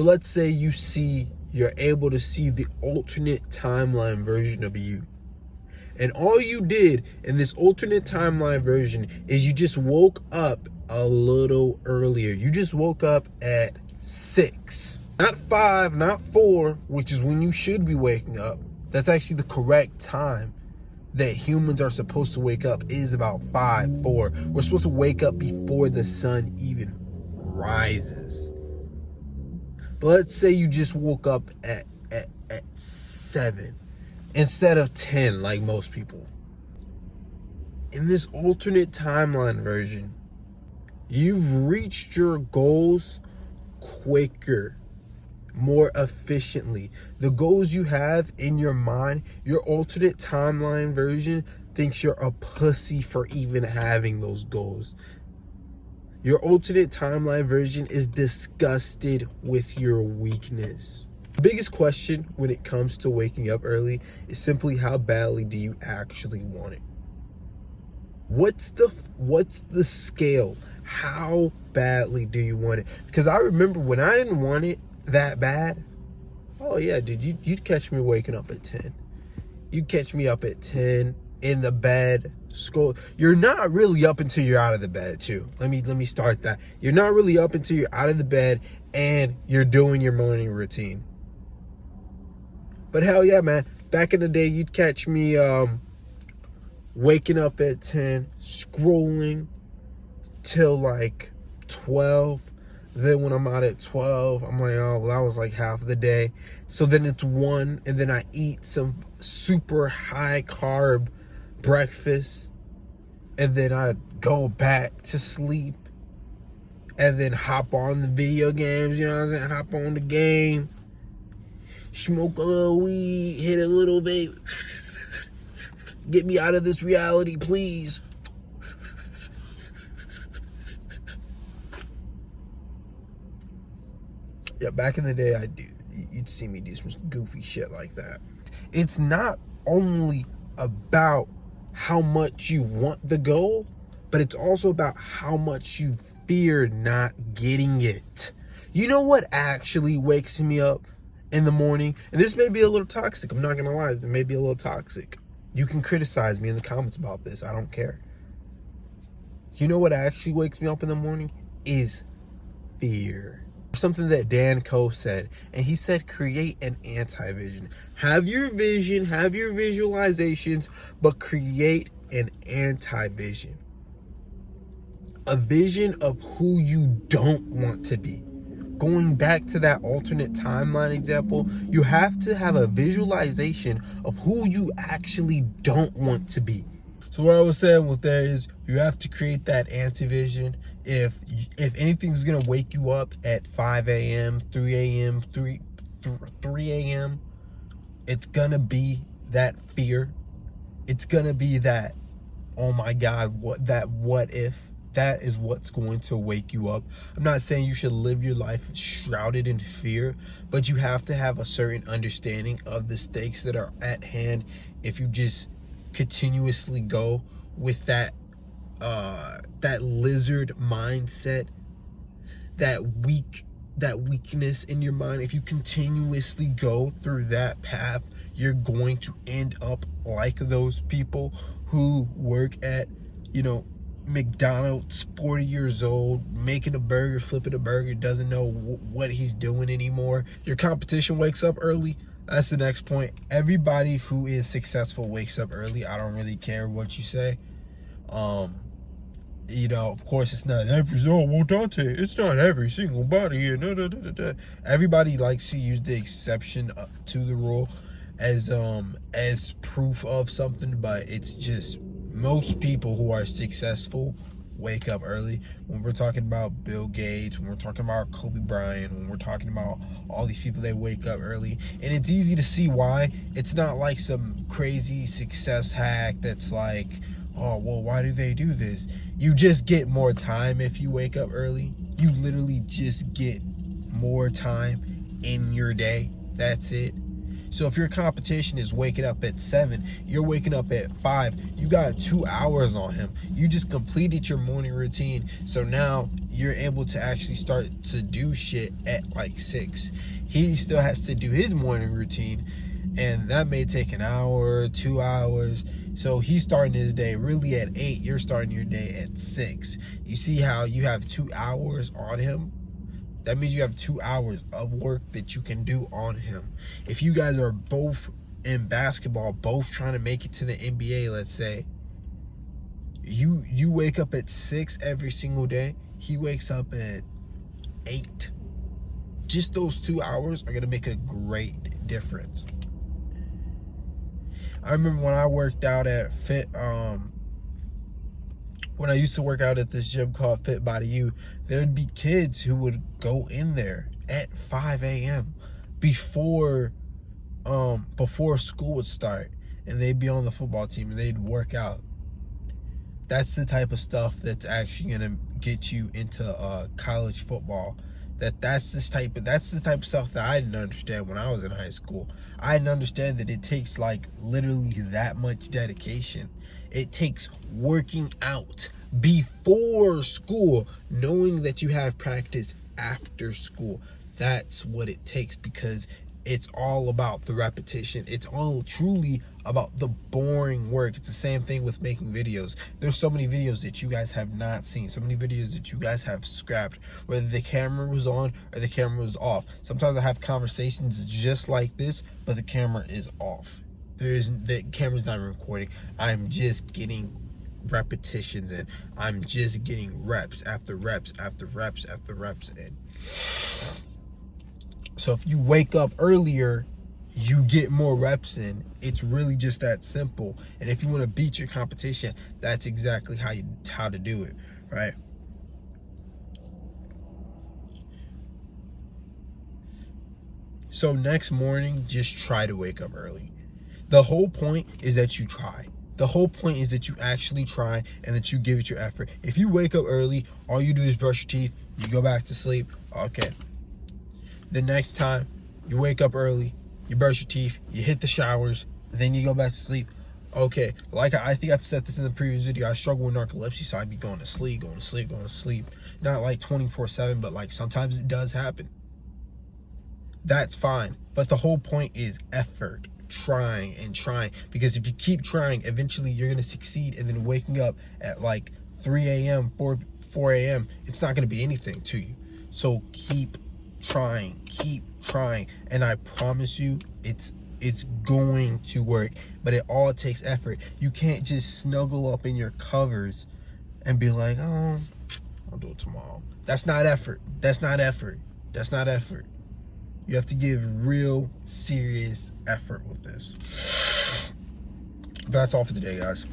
So let's say you're able to see the alternate timeline version of you. And all you did in this alternate timeline version is you just woke up a little earlier. You just woke up at 6. Not 5, not 4, which is when you should be waking up. That's actually the correct time that humans are supposed to wake up, is about 5, 4. We're supposed to wake up before the sun even rises. But let's say you just woke up at 7 instead of 10 like most people. In this alternate timeline version, you've reached your goals quicker, more efficiently. The goals you have in your mind, your alternate timeline version thinks you're a pussy for even having those goals. Your alternate timeline version is disgusted with your weakness. The biggest question when it comes to waking up early is simply, how badly do you actually want it? What's the scale? How badly do you want it? Because I remember when I didn't want it that bad, oh yeah, dude, you'd catch me waking up at 10. You'd catch me up at 10 in the bed. Scroll. You're not really up until you're out of the bed too. Let me start that. You're not really up until you're out of the bed and you're doing your morning routine. But hell yeah, man. Back in the day, you'd catch me waking up at 10, scrolling till like 12. Then when I'm out at 12, I'm like, oh, well, that was like half of the day. So then it's 1, and then I eat some super high carb breakfast, and then I go back to sleep, and then hop on the video games, you know what I'm saying? Hop on the game, smoke a little weed, hit a little bit, get me out of this reality, please. Yeah, back in the day, you'd see me do some goofy shit like that. It's not only about how much you want the goal, but it's also about how much you fear not getting it. You know what actually wakes me up in the morning? And this may be a little toxic. I'm not going to lie. It may be a little toxic. You can criticize me in the comments about this. I don't care. You know what actually wakes me up in the morning? Is fear. Something that Dan Coe said, and he said, create an anti-vision. Have your vision, have your visualizations, but create an anti-vision. A vision of who you don't want to be. Going back to that alternate timeline example, you have to have a visualization of who you actually don't want to be. So what I was saying with that is, you have to create that anti-vision. If anything's gonna wake you up at 5 a.m., 3 a.m., 3 a.m., it's gonna be that fear. It's gonna be that, oh my God, what if? That is what's going to wake you up. I'm not saying you should live your life shrouded in fear, but you have to have a certain understanding of the stakes that are at hand if you just continuously go with that lizard mindset, that weakness in your mind. If you continuously go through that path, you're going to end up like those people who work at, McDonald's, 40 years old, making a burger, flipping a burger, doesn't know what he's doing anymore. Your competition wakes up early. That's the next point. Everybody who is successful wakes up early. I don't really care what you say. Of course, it's not every, Dante, it's not every single body here. No. Everybody likes to use the exception to the rule as proof of something, but it's just most people who are successful wake up early. When we're talking about Bill Gates, when we're talking about Kobe Bryant, when we're talking about all these people, they wake up early. And it's easy to see why. It's not like some crazy success hack that's like, oh, well, why do they do this? You just get more time if you wake up early. You literally just get more time in your day. That's it. So if your competition is waking up at 7, you're waking up at 5, you got 2 hours on him. You just completed your morning routine. So now you're able to actually start to do shit at like 6. He still has to do his morning routine, and that may take an hour, 2 hours. So he's starting his day really at 8. You're starting your day at 6. You see how you have 2 hours on him? That means you have 2 hours of work that you can do on him. If you guys are both in basketball, both trying to make it to the NBA, let's say, you wake up at 6 every single day. He wakes up at 8. Just those 2 hours are going to make a great difference. I remember when I worked out at when I used to work out at this gym called Fit Body U, there'd be kids who would go in there at 5 a.m. before school would start, and they'd be on the football team and they'd work out. That's the type of stuff that's actually gonna get you into college football. That's the type of stuff that I didn't understand when I was in high school. I didn't understand that it takes like literally that much dedication. It takes working out before school, knowing that you have practice after school. That's what it takes, because it's all about the repetition. It's all truly about the boring work. It's the same thing with making videos. There's so many videos that you guys have not seen, so many videos that you guys have scrapped, whether the camera was on or the camera was off. Sometimes I have conversations just like this, but the camera is off. The camera's not recording. I'm just getting repetitions in. I'm just getting reps after reps after reps after reps in. So if you wake up earlier, you get more reps in. It's really just that simple. And if you want to beat your competition, that's exactly how to do it, right? So next morning, just try to wake up early. The whole point is that you try. The whole point is that you actually try and that you give it your effort. If you wake up early, all you do is brush your teeth, you go back to sleep, okay. The next time you wake up early, you brush your teeth, you hit the showers, then you go back to sleep. Okay, like I think I've said this in the previous video, I struggle with narcolepsy, so I'd be going to sleep. Not like 24/7, but like sometimes it does happen. That's fine. But the whole point is effort, trying and trying. Because if you keep trying, eventually you're going to succeed. And then waking up at like 3 a.m., 4 a.m., it's not going to be anything to you. So keep trying, and I promise you it's going to work. But it all takes effort. You can't just snuggle up in your covers and be like, oh, I'll do it tomorrow. That's not effort. You have to give real serious effort with this. But that's all for today, guys.